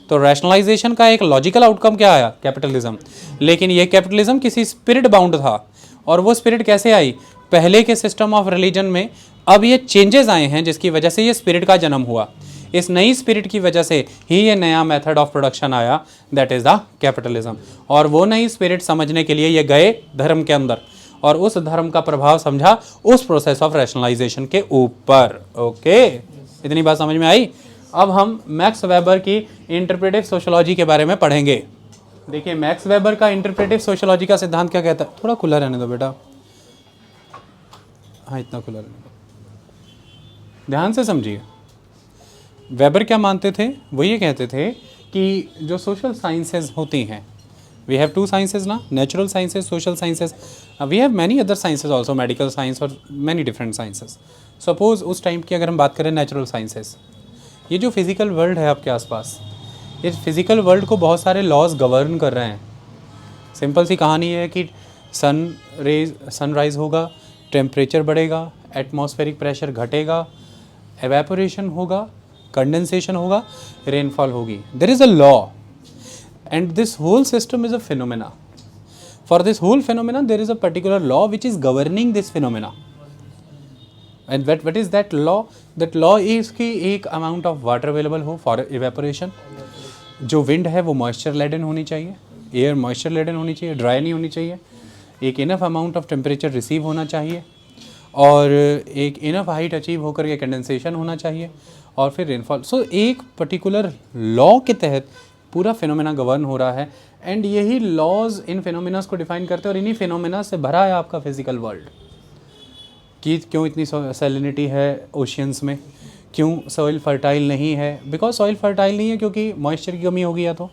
तो रैशनलाइजेशन का एक लॉजिकल आउटकम क्या आया, कैपिटलिज्म। लेकिन ये कैपिटलिज्म किसी स्पिरिट बाउंड था, और वो स्पिरिट कैसे आई, पहले के सिस्टम ऑफ रिलीजन में अब ये चेंजेस आए हैं जिसकी वजह से ये स्पिरिट का जन्म हुआ। इस नई स्पिरिट की वजह से ही ये नया मेथड ऑफ प्रोडक्शन आया, दैट इज़ द कैपिटलिज्म। और वो नई स्पिरिट समझने के लिए ये गए धर्म के अंदर, और उस धर्म का प्रभाव समझा उस प्रोसेस ऑफ रैशनलाइजेशन के ऊपर। ओके, इतनी बात समझ में आई। अब हम मैक्स वेबर की इंटरप्रेटिव सोशियोलॉजी के बारे में पढ़ेंगे। देखिए, मैक्स वेबर का इंटरप्रेटिव सोशियोलॉजी का सिद्धांत क्या कहता है, थोड़ा खुला रहने दो बेटा, हाँ इतना खुला रहने दो, ध्यान से समझिए। वेबर क्या मानते थे, वो ये कहते थे कि जो सोशल साइंसेज होती हैं, वी हैव टू साइंसेज ना, natural sciences, social sciences, we have many other sciences also, medical science और मैनी डिफरेंट साइंसेज। सपोज उस टाइम की अगर हम बात करें नेचुरल साइंसेज, ये जो फिज़िकल वर्ल्ड है आपके आसपास, ये फिज़िकल वर्ल्ड को बहुत सारे लॉज गवर्न कर रहे हैं। सिंपल सी कहानी है कि सनराइज़ होगा, टेम्परेचर बढ़ेगा, एटमॉस्फेरिक प्रेशर घटेगा, एवेपोरेशन होगा, कंडेंसेशन होगा, रेनफॉल होगी। There is a law and this whole system is a phenomena. For this whole phenomena there is a particular law which is governing this phenomena. And what is that law, that law is कि एक amount of water available हो for evaporation, जो wind है वो moisture laden होनी चाहिए, air moisture laden होनी चाहिए, ड्राई नहीं होनी चाहिए, एक enough amount of temperature receive होना चाहिए, और एक इनफ हाइट अचीव होकर के कंडेंसेशन होना चाहिए, और फिर रेनफॉल। सो एक पर्टिकुलर लॉ के तहत पूरा फिनोमेना गवर्न हो रहा है, एंड यही लॉज इन फिनोमेनास को डिफाइन करते हैं, और इन्हीं फिनोमेना से भरा है आपका फिजिकल वर्ल्ड। कि क्यों इतनी सैलिनिटी है ओशियंस में, क्यों सॉइल फर्टाइल नहीं है, बिकॉज सॉइल फर्टाइल नहीं है क्योंकि मॉइस्चर की कमी होगी, या तो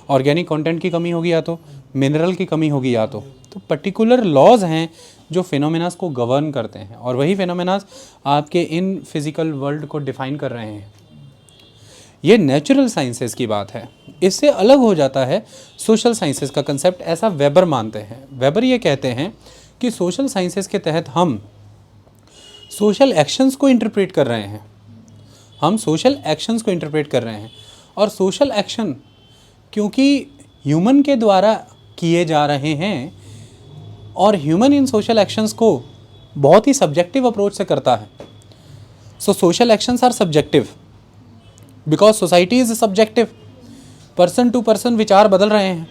ऑर्गेनिक कंटेंट की कमी होगी, या तो मिनरल की कमी होगी, या तो पर्टिकुलर लॉज हैं जो फिनोमेनास को गवर्न करते हैं, और वही फिनोमेनास आपके इन फिजिकल वर्ल्ड को डिफाइन कर रहे हैं। ये नेचुरल साइंसेस की बात है। इससे अलग हो जाता है सोशल साइंसेस का कंसेप्ट, ऐसा वेबर मानते हैं। वेबर ये कहते हैं कि सोशल साइंसेस के तहत हम सोशल एक्शंस को इंटरप्रेट कर रहे हैं, हम सोशल एक्शंस को इंटरप्रेट कर रहे हैं, और सोशल एक्शन क्योंकि ह्यूमन के द्वारा किए जा रहे हैं, और ह्यूमन इन सोशल एक्शंस को बहुत ही सब्जेक्टिव अप्रोच से करता है। So social actions are subjective because society is subjective. Person to person विचार बदल रहे हैं,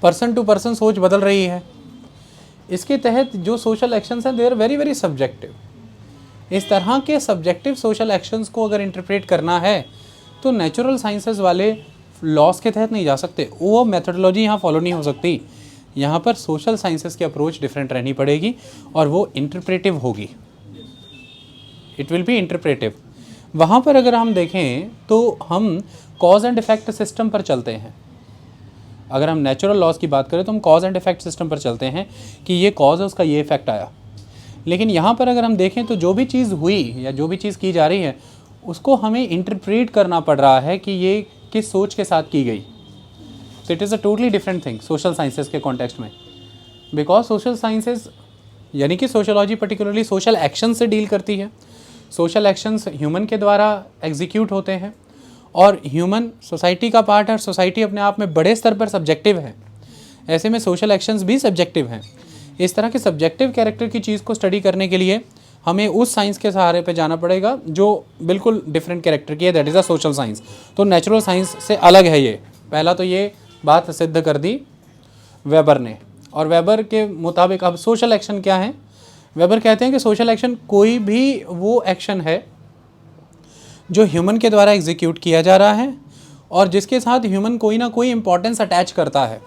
पर्सन टू पर्सन सोच बदल रही है। इसके तहत जो सोशल एक्शंस हैं they are very very subjective. इस तरह के सब्जेक्टिव सोशल एक्शंस को अगर इंटरप्रेट करना है तो नेचुरल साइंसेस वाले लॉस के तहत नहीं जा सकते, वो मेथडोलॉजी यहाँ फॉलो नहीं हो सकती। यहाँ पर सोशल साइंसेस की अप्रोच डिफरेंट रहनी पड़ेगी, और वो इंटरप्रेटिव होगी, इट विल बी इंटरप्रेटिव। वहाँ पर अगर हम देखें तो हम कॉज एंड इफेक्ट सिस्टम पर चलते हैं। अगर हम नेचुरल लॉज की बात करें तो हम कॉज एंड इफेक्ट सिस्टम पर चलते हैं कि ये कॉज है, उसका ये इफेक्ट आया। लेकिन यहाँ पर अगर हम देखें तो जो भी चीज़ हुई या जो भी चीज़ की जा रही है उसको हमें इंटरप्रेट करना पड़ रहा है कि ये किस सोच के साथ की गई। तो it is a totally different thing social sciences के कॉन्टेक्स्ट में, बिकॉज सोशल साइंसेस यानी कि सोशोलॉजी पर्टिकुलरली सोशल एक्शन से डील करती है। सोशल एक्शंस ह्यूमन के द्वारा एग्जीक्यूट होते हैं, और ह्यूमन सोसाइटी का पार्ट है, और सोसाइटी अपने आप में बड़े स्तर पर सब्जेक्टिव है। ऐसे में सोशल एक्शंस भी सब्जेक्टिव हैं। इस तरह के सब्जेक्टिव कैरेक्टर की चीज़ को स्टडी करने के लिए हमें उस साइंस के सहारे पे जाना पड़ेगा जो बिल्कुल डिफरेंट कैरेक्टर की है, that is a social science. तो नेचुरल साइंस से अलग है ये। पहला तो ये बात सिद्ध कर दी वेबर ने। और वेबर के मुताबिक अब सोशल एक्शन क्या है? वेबर कहते हैं कि सोशल एक्शन कोई भी वो एक्शन है जो ह्यूमन के द्वारा एग्जीक्यूट किया जा रहा है और जिसके साथ ह्यूमन कोई ना कोई इंपॉर्टेंस अटैच करता है।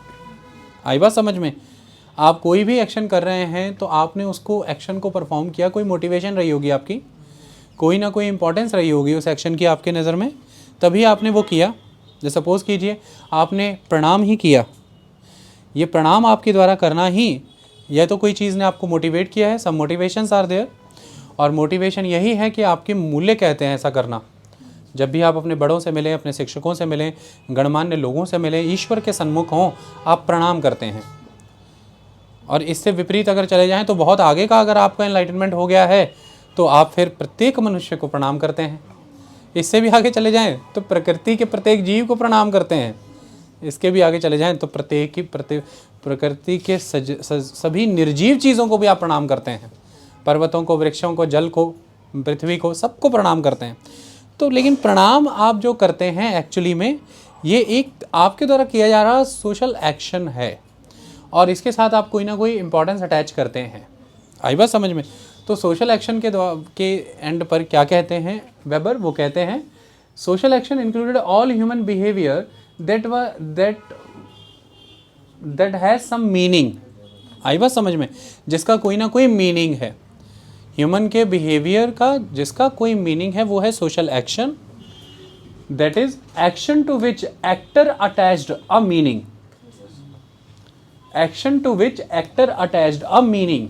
आई बात समझ में? आप कोई भी एक्शन कर रहे हैं तो आपने उसको एक्शन को परफॉर्म किया, कोई मोटिवेशन रही होगी आपकी, कोई ना कोई इंपॉर्टेंस रही होगी उस एक्शन की आपके नज़र में, तभी आपने वो किया। जैसे सपोज़ कीजिए आपने प्रणाम ही किया, ये प्रणाम आपके द्वारा करना ही, यह तो कोई चीज़ ने आपको मोटिवेट किया है। सब मोटिवेशंस आर देयर, और मोटिवेशन यही है कि आपके मूल्य कहते हैं ऐसा करना। जब भी आप अपने बड़ों से मिलें, अपने शिक्षकों से मिलें, गणमान्य लोगों से मिलें, ईश्वर के सन्मुख हों, आप प्रणाम करते हैं। और इससे विपरीत अगर चले जाएं तो बहुत आगे का अगर आपका एनलाइटनमेंट हो गया है तो आप फिर प्रत्येक मनुष्य को प्रणाम करते हैं। इससे भी आगे चले जाएं तो प्रकृति के प्रत्येक जीव को प्रणाम करते हैं। इसके भी आगे चले जाएं तो प्रकृति के सभी निर्जीव चीज़ों को भी आप प्रणाम करते हैं। पर्वतों को, वृक्षों को, जल को, पृथ्वी को, सबको प्रणाम करते हैं। तो लेकिन प्रणाम आप जो करते हैं एक्चुअली में ये एक आपके द्वारा किया जा रहा सोशल एक्शन है और इसके साथ आप कोई ना कोई इंपॉर्टेंस अटैच करते हैं। आई बात समझ में? तो सोशल एक्शन के एंड पर क्या कहते हैं वेबर? वो कहते हैं social action included all human behaviour that has some meaning. आई बात समझ में? जिसका कोई ना कोई मीनिंग है, ह्यूमन के बिहेवियर का जिसका कोई मीनिंग है वो है social action. That is action to which actor attached a meaning. Action to which actor attached a meaning,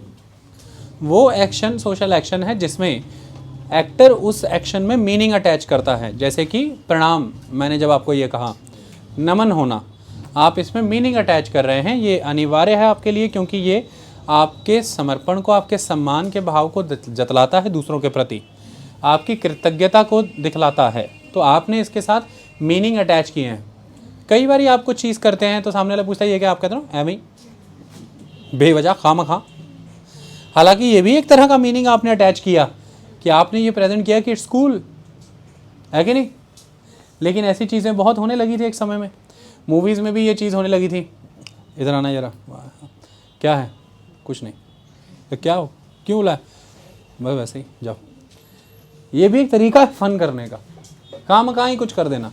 वो एक्शन सोशल एक्शन है जिसमें एक्टर उस एक्शन में मीनिंग अटैच करता है। जैसे कि प्रणाम, मैंने जब आपको ये कहा, नमन होना, आप इसमें मीनिंग अटैच कर रहे हैं। ये अनिवार्य है आपके लिए क्योंकि ये आपके समर्पण को, आपके सम्मान के भाव को जतलाता है दूसरों के प्रति, आपकी कृतज्ञता को दिखलाता है। तो आपने इसके साथ मीनिंग अटैच किए हैं। कई बार आप कुछ चीज़ करते हैं तो सामने वाला पूछता है ये क्या? आप कहते हो एम ही बेवजह खामखा। हालांकि ये भी एक तरह का मीनिंग आपने अटैच किया कि आपने ये प्रेजेंट किया कि इट्स कूल, है कि नहीं? लेकिन ऐसी चीज़ें बहुत होने लगी थी एक समय में। मूवीज़ में भी ये चीज़ होने लगी थी। इधर आना जरा, क्या है? कुछ नहीं। तो क्या हो, क्यों बुलाया? बस वैसे ही जाओ। ये भी एक तरीका है फन करने का, काम कहाँ ही कुछ कर देना।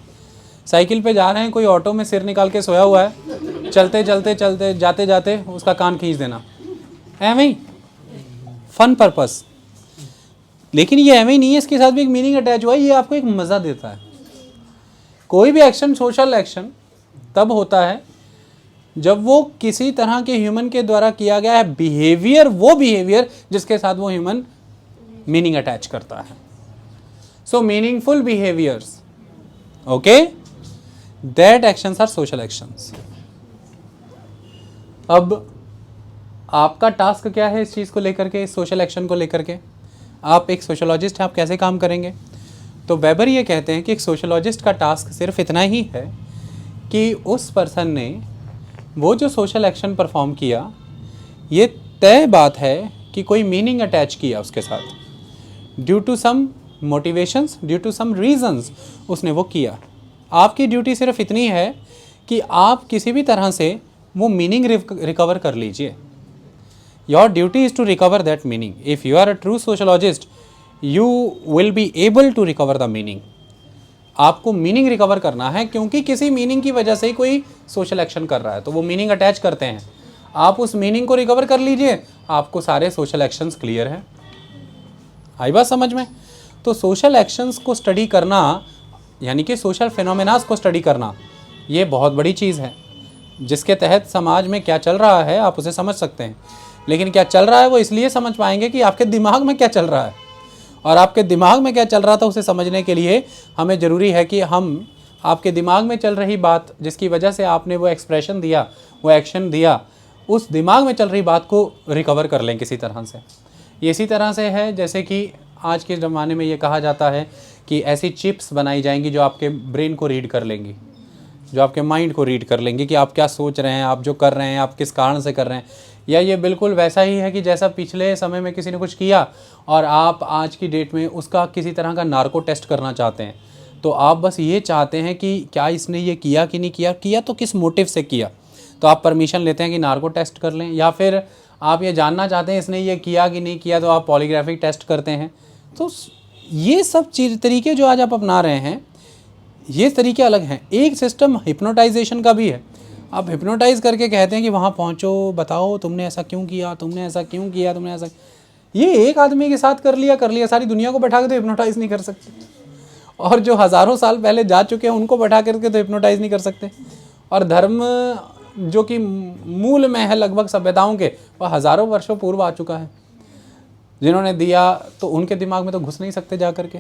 साइकिल पे जा रहे हैं, कोई ऑटो में सिर निकाल के सोया हुआ है, चलते चलते चलते जाते जाते उसका कान खींच देना, एम ही फन पर्पस। लेकिन ये एम ही नहीं है, इसके साथ भी एक मीनिंग अटैच हुआ है। ये आपको एक मज़ा देता है। कोई भी एक्शन, सोशल एक्शन तब होता है जब वो किसी तरह के ह्यूमन के द्वारा किया गया है बिहेवियर, वो बिहेवियर जिसके साथ वो ह्यूमन मीनिंग अटैच करता है। So meaningful behaviours, okay, that actions are social actions. अब आपका टास्क क्या है इस चीज़ को लेकर के, इस सोशल एक्शन को लेकर के? आप एक सोशोलॉजिस्ट हैं, आप कैसे काम करेंगे? तो वेबर ये कहते हैं कि एक सोशोलॉजिस्ट का टास्क सिर्फ इतना ही है कि उस पर्सन ने वो जो सोशल एक्शन परफॉर्म किया, ये तय बात है कि कोई मीनिंग अटैच किया उसके साथ, due to some motivations, due to some reasons उसने वो किया। आपकी ड्यूटी सिर्फ इतनी है कि आप किसी भी तरह से वो मीनिंग रिकवर कर लीजिए। Your duty is to recover that meaning. If you are a true sociologist you will be able to recover the meaning. आपको मीनिंग रिकवर करना है क्योंकि किसी मीनिंग की वजह से ही कोई सोशल एक्शन कर रहा है, तो वो मीनिंग अटैच करते हैं। आप उस मीनिंग को रिकवर कर लीजिए, आपको सारे सोशल एक्शंस क्लियर हैं। आई बात समझ में? तो सोशल एक्शंस को स्टडी करना, यानी कि सोशल फिनोमेनास को स्टडी करना, ये बहुत बड़ी चीज़ है जिसके तहत समाज में क्या चल रहा है आप उसे समझ सकते हैं। लेकिन क्या चल रहा है वो इसलिए समझ पाएंगे कि आपके दिमाग में क्या चल रहा है, और आपके दिमाग में क्या चल रहा था उसे समझने के लिए हमें ज़रूरी है कि हम आपके दिमाग में चल रही बात जिसकी वजह से आपने वो एक्सप्रेशन दिया, वो एक्शन दिया, उस दिमाग में चल रही बात को रिकवर कर लें किसी तरह से। ये इसी तरह से है जैसे कि आज के ज़माने में ये कहा जाता है कि ऐसी चिप्स बनाई जाएंगी जो आपके ब्रेन को रीड कर लेंगी। जो आपके माइंड को रीड कर लेंगे कि आप क्या सोच रहे हैं, आप जो कर रहे हैं आप किस कारण से कर रहे हैं। या ये बिल्कुल वैसा ही है कि जैसा पिछले समय में किसी ने कुछ किया और आप आज की डेट में उसका किसी तरह का नार्को टेस्ट करना चाहते हैं, तो आप बस ये चाहते हैं कि क्या इसने ये किया कि नहीं किया, किया तो किस मोटिव से किया, तो आप परमिशन लेते हैं कि नार्को टेस्ट कर लें। या फिर आप ये जानना चाहते हैं इसने ये किया कि नहीं किया, तो आप पॉलीग्राफिक टेस्ट करते हैं। तो ये सब चीज़ तरीके जो आज आप अपना रहे हैं, ये तरीके अलग हैं। एक सिस्टम हिप्नोटाइजेशन का भी है। आप हिप्नोटाइज करके कहते हैं कि वहाँ पहुँचो, बताओ तुमने ऐसा क्यों किया, तुमने ऐसा क्यों किया, तुमने ऐसा, ये एक आदमी के साथ कर लिया, सारी दुनिया को बैठा के तो हिप्नोटाइज नहीं कर सकते। और जो हज़ारों साल पहले जा चुके हैं उनको बैठा करके तो हिप्नोटाइज नहीं कर सकते। और धर्म जो कि मूल में है लगभग सभ्यताओं के, वह हज़ारों वर्षों पूर्व आ चुका है। जिन्होंने दिया तो उनके दिमाग में तो घुस नहीं सकते जा करके।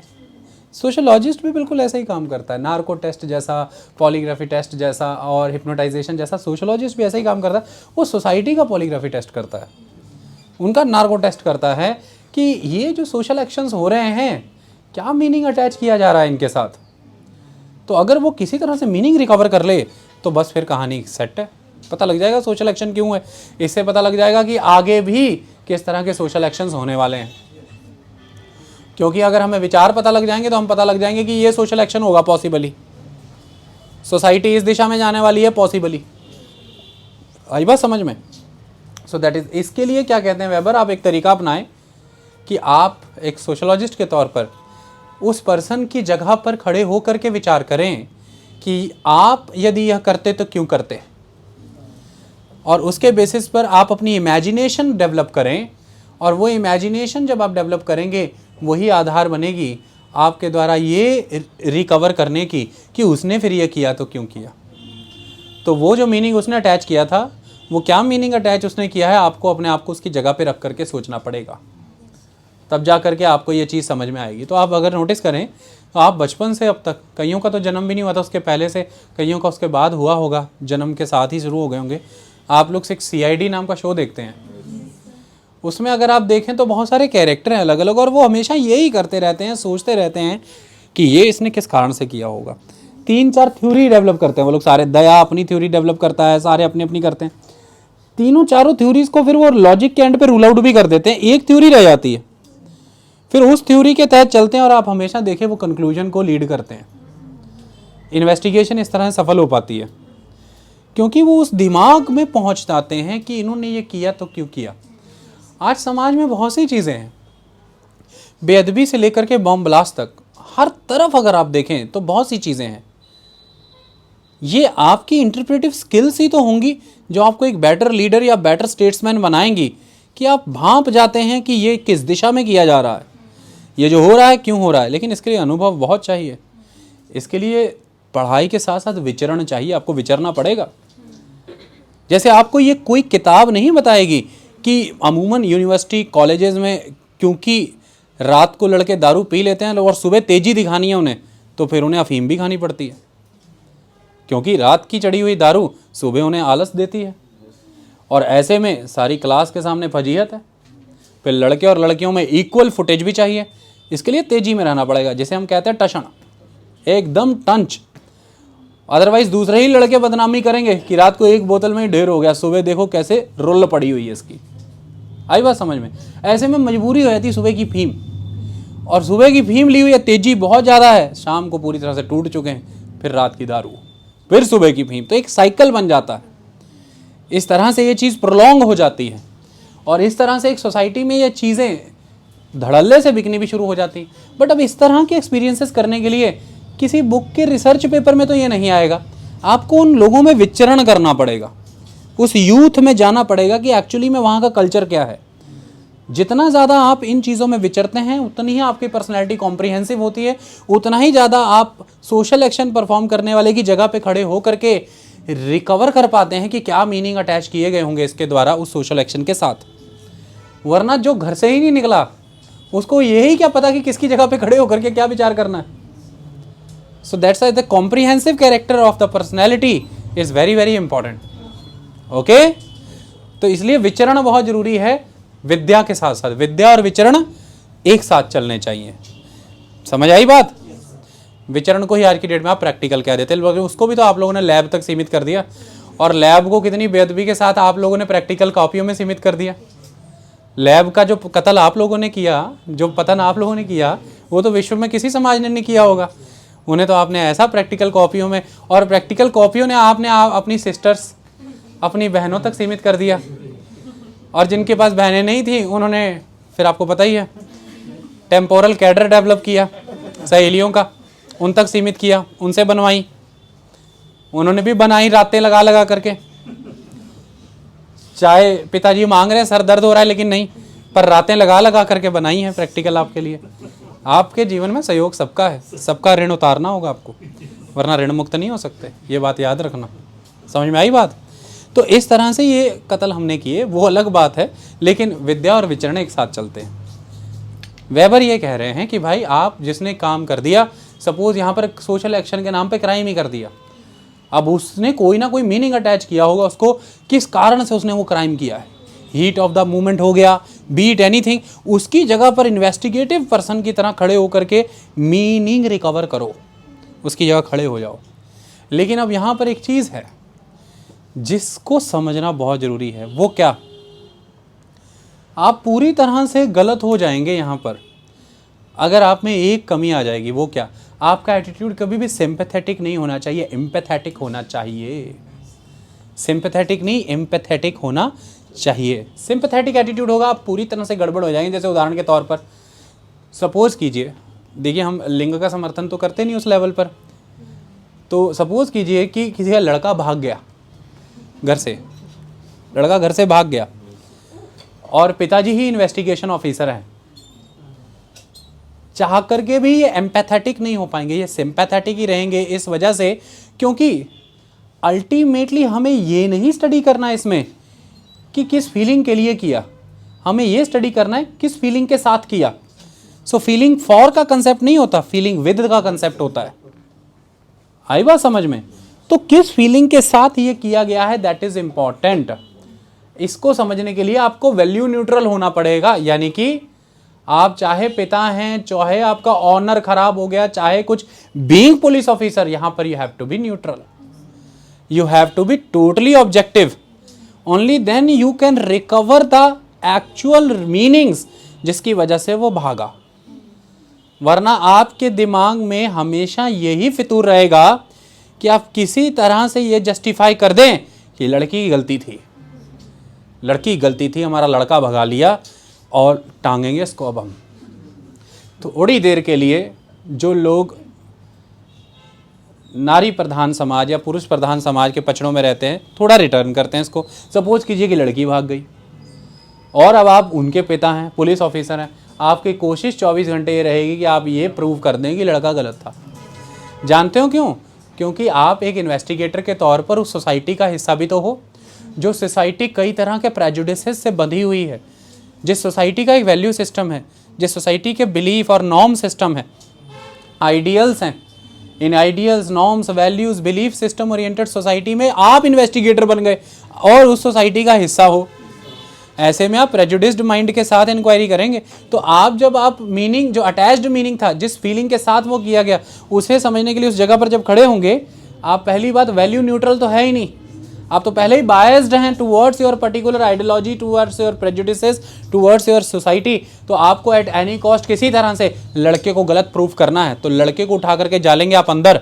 सोशलॉजिस्ट भी बिल्कुल ऐसा ही काम करता है, नार्को टेस्ट जैसा, पॉलीग्राफी टेस्ट जैसा और हिप्नोटाइजेशन जैसा सोशलॉजिस्ट भी ऐसा ही काम करता है। वो सोसाइटी का पॉलीग्राफी टेस्ट करता है, उनका नार्को टेस्ट करता है कि ये जो सोशल एक्शंस हो रहे हैं क्या मीनिंग अटैच किया जा रहा है इनके साथ। तो अगर वो किसी तरह से मीनिंग रिकवर कर ले तो बस फिर कहानी सेट है, पता लग जाएगा सोशल एक्शन क्यों है। इससे पता लग जाएगा कि आगे भी किस तरह के सोशल एक्शंस होने वाले हैं। क्योंकि अगर हमें विचार पता लग जाएंगे तो हम पता लग जाएंगे कि ये सोशल एक्शन होगा पॉसिबली, सोसाइटी इस दिशा में जाने वाली है पॉसिबली। आई बात समझ में? सो दैट इज, इसके लिए क्या कहते हैं वेबर, आप एक तरीका अपनाएं कि आप एक सोशलॉजिस्ट के तौर पर उस पर्सन की जगह पर खड़े होकर के विचार करें कि आप यदि यह करते तो क्यों करते, और उसके बेसिस पर आप अपनी इमेजिनेशन डेवलप करें। और वो इमेजिनेशन जब आप डेवलप करेंगे वही आधार बनेगी आपके द्वारा ये रिकवर करने की कि उसने फिर ये किया तो क्यों किया। तो वो जो मीनिंग उसने अटैच किया था, वो क्या मीनिंग अटैच उसने किया है, आपको अपने आप को उसकी जगह पे रख करके सोचना पड़ेगा, तब जा करके आपको ये चीज़ समझ में आएगी। तो आप अगर नोटिस करें तो आप बचपन से अब तक, कईयों का तो जन्म भी नहीं हुआ था उसके पहले से, कईयों का उसके बाद हुआ होगा, जन्म के साथ ही शुरू हो गए होंगे। आप लोग से एक CID नाम का शो देखते हैं, उसमें अगर आप देखें तो बहुत सारे कैरेक्टर हैं अलग अलग, और वो हमेशा यही करते रहते हैं, सोचते रहते हैं कि ये इसने किस कारण से किया होगा। 3-4 थ्योरी डेवलप करते हैं वो लोग सारे, दया अपनी थ्योरी डेवलप करता है, सारे अपनी अपनी करते हैं। तीनों चारों थ्योरीज को फिर वो लॉजिक के एंड पे रूल आउट भी कर देते हैं, एक थ्योरी रह जाती है, फिर उस थ्योरी के तहत चलते हैं और आप हमेशा देखें वो कंक्लूजन को लीड करते हैं। इन्वेस्टिगेशन इस तरह से सफल हो पाती है क्योंकि वो उस दिमाग में पहुंच जाते हैं कि इन्होंने ये किया तो क्यों किया। आज समाज में बहुत सी चीज़ें हैं, बेअदबी से लेकर के बॉम्ब ब्लास्ट तक, हर तरफ अगर आप देखें तो बहुत सी चीज़ें हैं। ये आपकी इंटरप्रेटिव स्किल्स ही तो होंगी जो आपको एक बेटर लीडर या बेटर स्टेट्समैन बनाएंगी कि आप भांप जाते हैं कि ये किस दिशा में किया जा रहा है, ये जो हो रहा है क्यों हो रहा है। लेकिन इसके लिए अनुभव बहुत चाहिए, इसके लिए पढ़ाई के साथ साथ विचरण चाहिए, आपको विचरना पड़ेगा। जैसे आपको ये कोई किताब नहीं बताएगी कि अमूमन यूनिवर्सिटी कॉलेजेस में क्योंकि रात को लड़के दारू पी लेते हैं और सुबह तेजी दिखानी है उन्हें, तो फिर उन्हें अफीम भी खानी पड़ती है, क्योंकि रात की चढ़ी हुई दारू सुबह उन्हें आलस देती है। और ऐसे में सारी क्लास के सामने फजीहत है। फिर लड़के और लड़कियों में इक्वल फुटेज भी चाहिए, इसके लिए तेजी में रहना पड़ेगा, जिसे हम कहते हैं टशन, एकदम टंच। अदरवाइज दूसरे ही लड़के बदनामी करेंगे कि रात को एक बोतल में ही ढेर हो गया, सुबह देखो कैसे रोल पड़ी हुई है इसकी। आई बात समझ में? ऐसे में मजबूरी हो जाती सुबह की फीम, और सुबह की फीम ली हुई है, तेजी बहुत ज़्यादा है, शाम को पूरी तरह से टूट चुके हैं, फिर रात की दारू, फिर सुबह की फीम, तो एक साइकिल बन जाता है। इस तरह से ये चीज़ प्रोलॉन्ग हो जाती है और इस तरह से एक सोसाइटी में ये चीज़ें धड़ल्ले से बिकनी भी शुरू हो जाती हैं। बट अब इस तरह के एक्सपीरियंसेस करने के लिए किसी बुक के रिसर्च पेपर में तो ये नहीं आएगा, आपको उन लोगों में विचरण करना पड़ेगा, उस यूथ में जाना पड़ेगा कि एक्चुअली में वहाँ का कल्चर क्या है। जितना ज़्यादा आप इन चीज़ों में विचरते हैं उतनी ही आपकी पर्सनैलिटी कॉम्प्रिहेंसिव होती है, उतना ही ज़्यादा आप सोशल एक्शन परफॉर्म करने वाले की जगह पे खड़े हो करके रिकवर कर पाते हैं कि क्या मीनिंग अटैच किए गए होंगे इसके द्वारा उस सोशल एक्शन के साथ। वरना जो घर से ही नहीं निकला उसको यही क्या पता कि किसकी जगह पे खड़े होकर के क्या विचार करना है। So that's why the comprehensive character of the personality is very very important. Okay, तो इसलिए विचरण बहुत जरूरी है। विद्या के साथ साथ विद्या और विचरण एक साथ चलने चाहिए। समझ आई बात? विचरण को ही आज की डेट में आप प्रैक्टिकल कह देते, उसको भी तो आप लोगों ने लैब तक सीमित कर दिया, और लैब को कितनी बेअदबी के साथ आप लोगों ने प्रैक्टिकल कॉपियों में सीमित कर दिया। लैब का जो कत्ल आप लोगों ने किया, जो पतन आप लोगों ने किया, वो तो विश्व में किसी समाज ने नहीं किया होगा। उन्हें तो आपने ऐसा प्रैक्टिकल कॉपियों में, और प्रैक्टिकल कॉपियों ने आपने अपनी सिस्टर्स, अपनी बहनों तक सीमित कर दिया, और जिनके पास बहनें नहीं थी उन्होंने फिर आपको पता ही है टेम्पोरल कैडर डेवलप किया सहेलियों का, उन तक सीमित किया, उनसे बनवाई, उन्होंने भी बनाई रातें लगा लगा करके। चाहे पिताजी मांग रहे हैं, सर दर्द हो रहा है लेकिन नहीं, पर रातें लगा लगा करके बनाई हैं प्रैक्टिकल आपके लिए। आपके जीवन में सहयोग सबका है, सबका ऋण उतारना होगा आपको, वरना ऋण मुक्त नहीं हो सकते, ये बात याद रखना। समझ में आई बात? तो इस तरह से ये कत्ल हमने किए, वो अलग बात है, लेकिन विद्या और विचरण एक साथ चलते हैं। वेबर ये कह रहे हैं कि भाई आप जिसने काम कर दिया, सपोज यहाँ पर सोशल एक्शन के नाम पे क्राइम ही कर दिया, अब उसने कोई ना कोई मीनिंग अटैच किया होगा उसको, किस कारण से उसने वो क्राइम किया है, हीट ऑफ द मोमेंट हो गया, बीट एनीथिंग, उसकी जगह पर इन्वेस्टिगेटिव पर्सन की तरह खड़े होकर के मीनिंग रिकवर करो, उसकी जगह खड़े हो जाओ। लेकिन अब यहाँ पर एक चीज़ है जिसको समझना बहुत ज़रूरी है, वो क्या? आप पूरी तरह से गलत हो जाएंगे यहाँ पर अगर आप में एक कमी आ जाएगी। वो क्या? आपका एटीट्यूड कभी भी सिंपैथेटिक नहीं होना चाहिए, एम्पैथेटिक होना चाहिए। सिंपैथेटिक नहीं, एम्पैथेटिक होना चाहिए। सिंपैथेटिक एटीट्यूड होगा, आप पूरी तरह से गड़बड़ हो जाएंगे। जैसे उदाहरण के तौर पर सपोज कीजिए, देखिए हम लिंग का समर्थन तो करते नहीं उस लेवल पर, तो सपोज कीजिए कि किसी का लड़का भाग गया घर से, लड़का घर से भाग गया और पिताजी ही इन्वेस्टिगेशन ऑफिसर हैं, चाह करके भी ये एम्पैथेटिक नहीं हो पाएंगे, ये सिंपैथेटिक ही रहेंगे। इस वजह से क्योंकि अल्टीमेटली हमें ये नहीं स्टडी करना है इसमें कि किस फीलिंग के लिए किया, हमें ये स्टडी करना है किस फीलिंग के साथ किया। सो फीलिंग फॉर का कंसेप्ट नहीं होता, फीलिंग विद का कंसेप्ट होता है। आई बात समझ में? तो किस फीलिंग के साथ ये किया गया है, दैट इज इंपॉर्टेंट। इसको समझने के लिए आपको वैल्यू न्यूट्रल होना पड़ेगा, यानी कि आप चाहे पिता हैं, चाहे आपका ऑनर खराब हो गया, चाहे कुछ, बीइंग पुलिस ऑफिसर, यहां पर you have to be neutral, you have to be totally objective, only then you can recover the actual meanings जिसकी वजह से वो भागा। वरना आपके दिमाग में हमेशा यही फितूर रहेगा कि आप किसी तरह से ये जस्टिफाई कर दें कि लड़की की गलती थी, लड़की की गलती थी, हमारा लड़का भगा लिया और टांगेंगे इसको अब हम। तो थोड़ी देर के लिए जो लोग नारी प्रधान समाज या पुरुष प्रधान समाज के पचड़ों में रहते हैं, थोड़ा रिटर्न करते हैं इसको। सपोज कीजिए कि लड़की भाग गई और अब आप उनके पिता हैं, पुलिस ऑफिसर हैं, आपकी कोशिश 24 घंटे ये रहेगी कि आप ये प्रूव कर दें कि लड़का गलत था। जानते हो क्यों? क्योंकि आप एक इन्वेस्टिगेटर के तौर पर उस सोसाइटी का हिस्सा भी तो हो, जो सोसाइटी कई तरह के प्रेजुडिसेस से बंधी हुई है, जिस सोसाइटी का एक वैल्यू सिस्टम है, जिस सोसाइटी के बिलीफ और नॉर्म सिस्टम है, आइडियल्स हैं। In ideals, norms, values, belief system oriented society में आप इन्वेस्टिगेटर बन गए और उस सोसाइटी का हिस्सा हो। ऐसे में आप प्रेजुडिस्ड माइंड के साथ इंक्वायरी करेंगे। तो आप जब आप मीनिंग, जो अटैच्ड मीनिंग था, जिस फीलिंग के साथ वो किया गया, उसे समझने के लिए उस जगह पर जब खड़े होंगे, आप पहली बात वैल्यू न्यूट्रल तो है ही नहीं, आप तो पहले ही बायस्ड हैं towards your particular ideology, towards your prejudices, towards your society. तो आपको एट एनी कॉस्ट किसी तरह से लड़के को गलत प्रूफ करना है, तो लड़के को उठा करके डालेंगे आप अंदर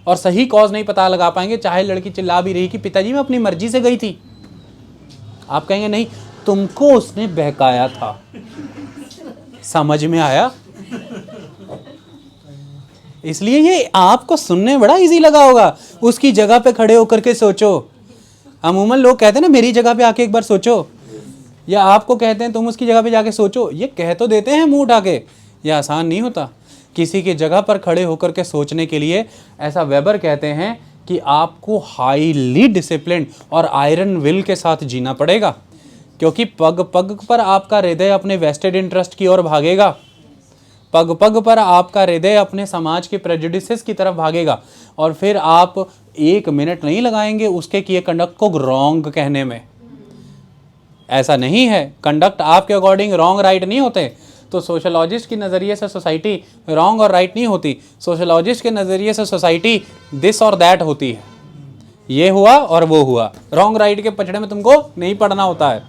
और सही कॉज नहीं पता लगा पाएंगे। चाहे लड़की चिल्ला भी रही कि पिताजी मैं अपनी मर्जी से गई थी, आप कहेंगे नहीं, तुमको उसने बहकाया था। समझ में आया? इसलिए ये आपको सुनने बड़ा इजी लगा होगा। उसकी जगह पे खड़े होकर के सोचो। अमूमन लोग कहते हैं ना मेरी जगह पे आके एक बार सोचो, या आपको कहते हैं तुम उसकी जगह पे जाके सोचो। ये कह तो देते हैं मुंह उठा के, ये आसान नहीं होता किसी की जगह पर खड़े होकर के सोचने के लिए। ऐसा वेबर कहते हैं कि आपको हाईली डिसिप्लिन और आयरन विल के साथ जीना पड़ेगा, क्योंकि पग पग पर आपका हृदय अपने वेस्टेड इंटरेस्ट की ओर भागेगा, पग पग पर आपका हृदय अपने समाज के प्रेजुडिसेस की तरफ भागेगा, और फिर आप 1 मिनट नहीं लगाएंगे उसके किए कंडक्ट को रॉन्ग कहने में। ऐसा नहीं है, कंडक्ट आपके अकॉर्डिंग रॉन्ग राइट नहीं होते। तो सोशलॉजिस्ट की नज़रिए से सोसाइटी रॉन्ग और राइट नहीं होती, सोशलॉजिस्ट के नज़रिए से सोसाइटी दिस और दैट होती है, ये हुआ और वो हुआ, रॉन्ग राइट के पचड़े में तुमको नहीं पढ़ना होता है।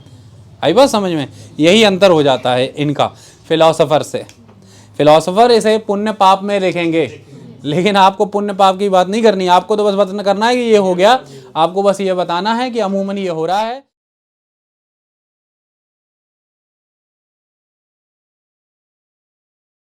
आई बात समझ में? यही अंतर हो जाता है इनका फिलॉसफर से। फिलॉसफर इसे पुण्य पाप में लिखेंगे, लेकिन आपको पुण्य पाप की बात नहीं करनी, आपको तो बस करना है कि ये हो गया, आपको बस ये बताना है कि अमूमन ये हो रहा है।